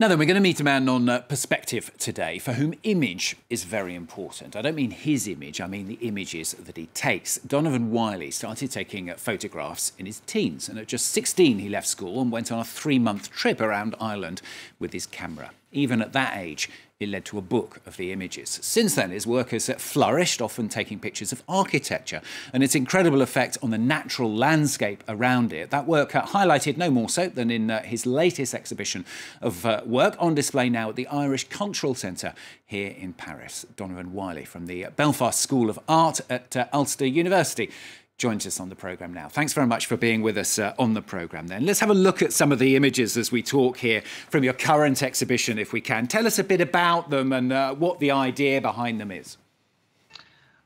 Now then, we're going to meet a man on perspective today for whom image is very important. I don't mean his image, I mean the images that he takes. Donovan Wylie started taking photographs in his teens, and at just 16 he left school and went on a 3-month trip around Ireland with his camera. Even at that age, it led to a book of the images. Since then, his work has flourished, often taking pictures of architecture and its incredible effect on the natural landscape around it. That work highlighted no more so than in his latest exhibition of work on display now at the Irish Cultural Centre here in Paris. Donovan Wylie from the Belfast School of Art at Ulster University joins us on the programme now. Thanks very much for being with us on the programme then. Let's have a look at some of the images as we talk here from your current exhibition, if we can. Tell us a bit about them and what the idea behind them is.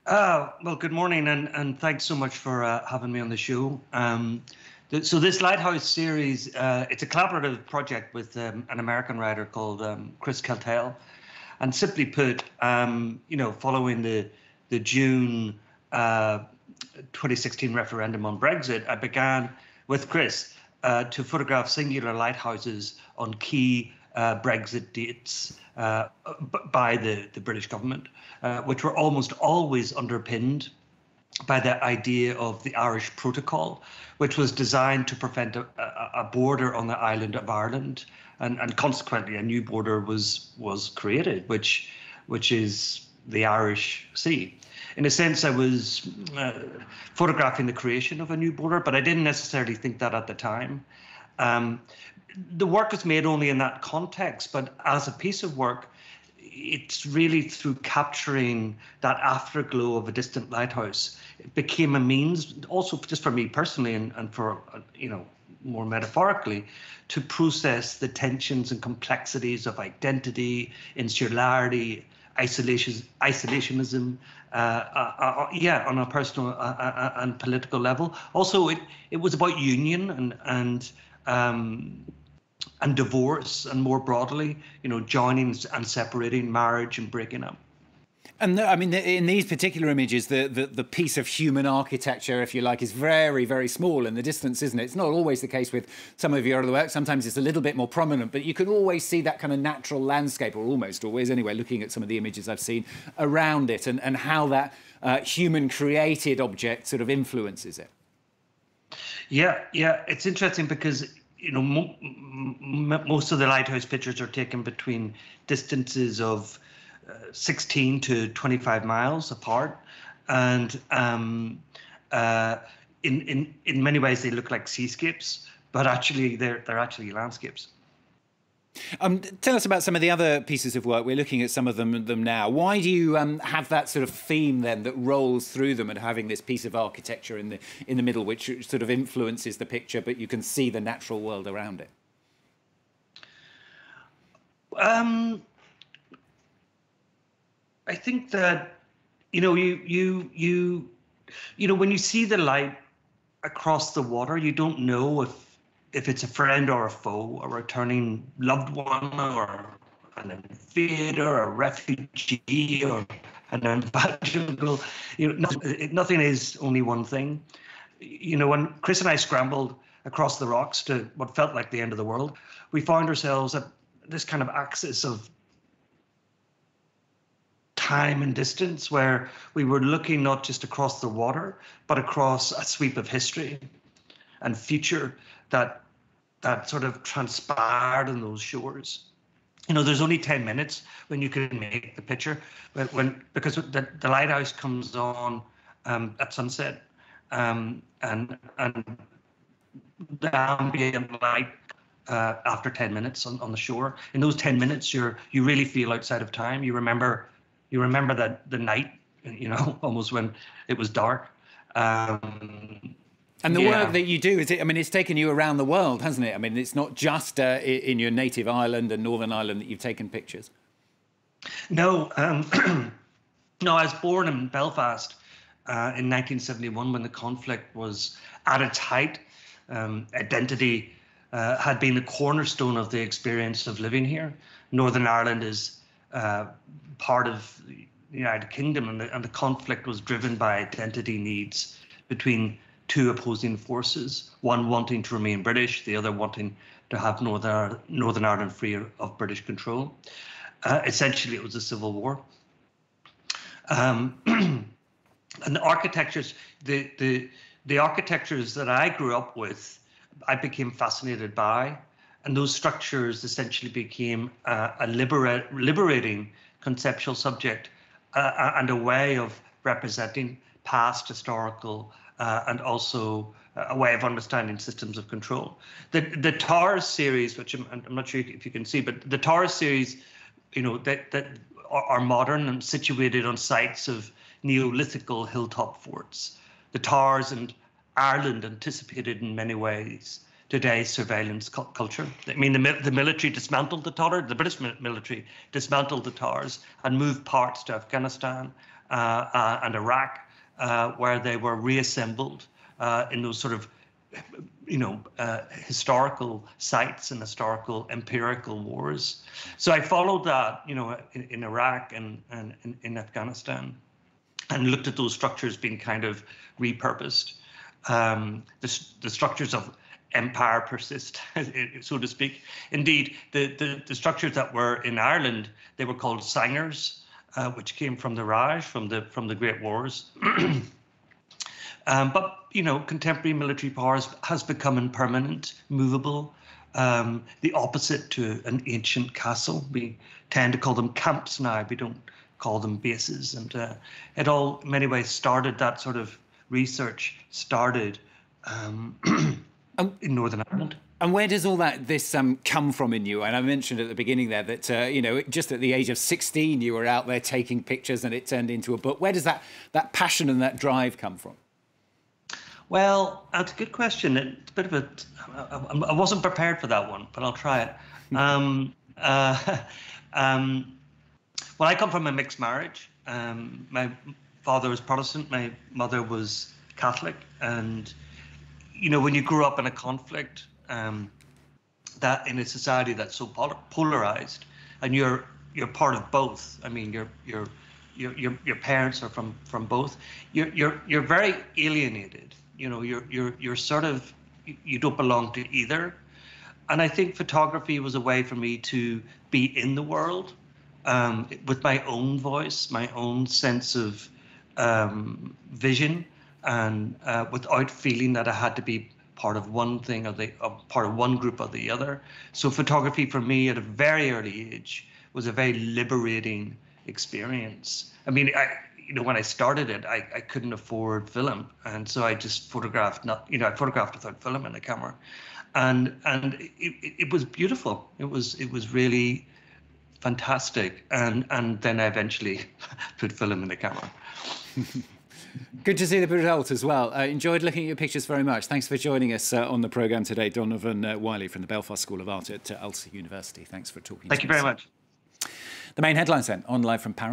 Well, good morning and thanks so much for having me on the show. So this Lighthouse series, it's a collaborative project with an American writer called Chris Keltell. And simply put, following the June 2016 referendum on Brexit, I began with Chris to photograph singular lighthouses on key Brexit dates by the British government, which were almost always underpinned by the idea of the Irish Protocol, which was designed to prevent a border on the island of Ireland, and consequently a new border was created, which is the Irish Sea. In a sense, I was photographing the creation of a new border, but I didn't necessarily think that at the time. The work is made only in that context, but as a piece of work, it's really through capturing that afterglow of a distant lighthouse. It became a means, also just for me personally and for, more metaphorically, to process the tensions and complexities of identity, insularity, isolationism, on a personal and political level. Also, it was about union and divorce, and more broadly, joining and separating, marriage and breaking up. And I mean, in these particular images, the piece of human architecture, if you like, is very, very small in the distance, isn't it? It's not always the case with some of your other work. Sometimes it's a little bit more prominent, but you can always see that kind of natural landscape, or almost always anyway, looking at some of the images I've seen around it, and how that human-created object sort of influences it. Yeah, it's interesting because most of the lighthouse pictures are taken between distances of 16 to 25 miles apart, and in many ways they look like seascapes, but actually they're actually landscapes. Tell us about some of the other pieces of work. We're looking at some of them now. Why do you have that sort of theme then that rolls through them, and having this piece of architecture in the middle, which sort of influences the picture, but you can see the natural world around it? I think that when you see the light across the water, you don't know if it's a friend or a foe, a returning loved one, or an invader, or a refugee, or an invaluable. Nothing is only one thing. When Chris and I scrambled across the rocks to what felt like the end of the world, we found ourselves at this kind of axis of time and distance, where we were looking not just across the water, but across a sweep of history and future that sort of transpired on those shores. There's only 10 minutes when you can make the picture, because the lighthouse comes on at sunset, and the ambient light after 10 minutes on the shore. In those 10 minutes, you really feel outside of time. You remember that the night, almost when it was dark. And the work that you do, it's taken you around the world, hasn't it? I mean, it's not just in your native Ireland and Northern Ireland that you've taken pictures. No, no, I was born in Belfast in 1971 when the conflict was at its height. Identity had been the cornerstone of the experience of living here. Northern Ireland is part of the United Kingdom, and the conflict was driven by identity needs between two opposing forces, one wanting to remain British, the other wanting to have Northern Ireland free of British control. Essentially, it was a civil war. And the architectures, the architectures that I grew up with, I became fascinated by, and those structures essentially became a liberating conceptual subject and a way of representing past historical and also a way of understanding systems of control. The Towers series, which I'm not sure if you can see, but the Towers series, that are modern and situated on sites of Neolithical hilltop forts. The Towers and Ireland anticipated in many ways today's surveillance culture. I mean, the military dismantled the Towers, the British military dismantled the Towers and moved parts to Afghanistan and Iraq, where they were reassembled in those sort of historical sites and historical empirical wars. So I followed that, in Iraq and in Afghanistan, and looked at those structures being kind of repurposed. The structures of empire persist, so to speak. Indeed, the structures that were in Ireland, they were called sangers, which came from the Raj, from the Great Wars. But contemporary military powers has become impermanent, movable, the opposite to an ancient castle. We tend to call them camps now. We don't call them bases. And it all, in many ways, started, that sort of research started in Northern Ireland. And where does all this come from in you? And I mentioned at the beginning there that, just at the age of 16, you were out there taking pictures and it turned into a book. Where does that passion and that drive come from? Well, that's a good question. It's a bit of I wasn't prepared for that one, but I'll try it. Well, I come from a mixed marriage. My father was Protestant, my mother was Catholic. And, when you grew up in a conflict, that in a society that's so polarized, and you're part of both. I mean, your parents are from both. You're very alienated. You're sort of, you don't belong to either. And I think photography was a way for me to be in the world with my own voice, my own sense of vision, and without feeling that I had to be part of one thing or part of one group or the other. So photography for me at a very early age was a very liberating experience. I mean, when I started it, I couldn't afford film, and so I just photographed. I photographed without film in the camera, and it was beautiful. It was really fantastic, and then I eventually put film in the camera. Good to see the result as well. Enjoyed looking at your pictures very much. Thanks for joining us on the programme today, Donovan Wylie from the Belfast School of Art at Ulster University. Thanks for talking to us. Thank you very much. The main headlines then, on Live from Paris.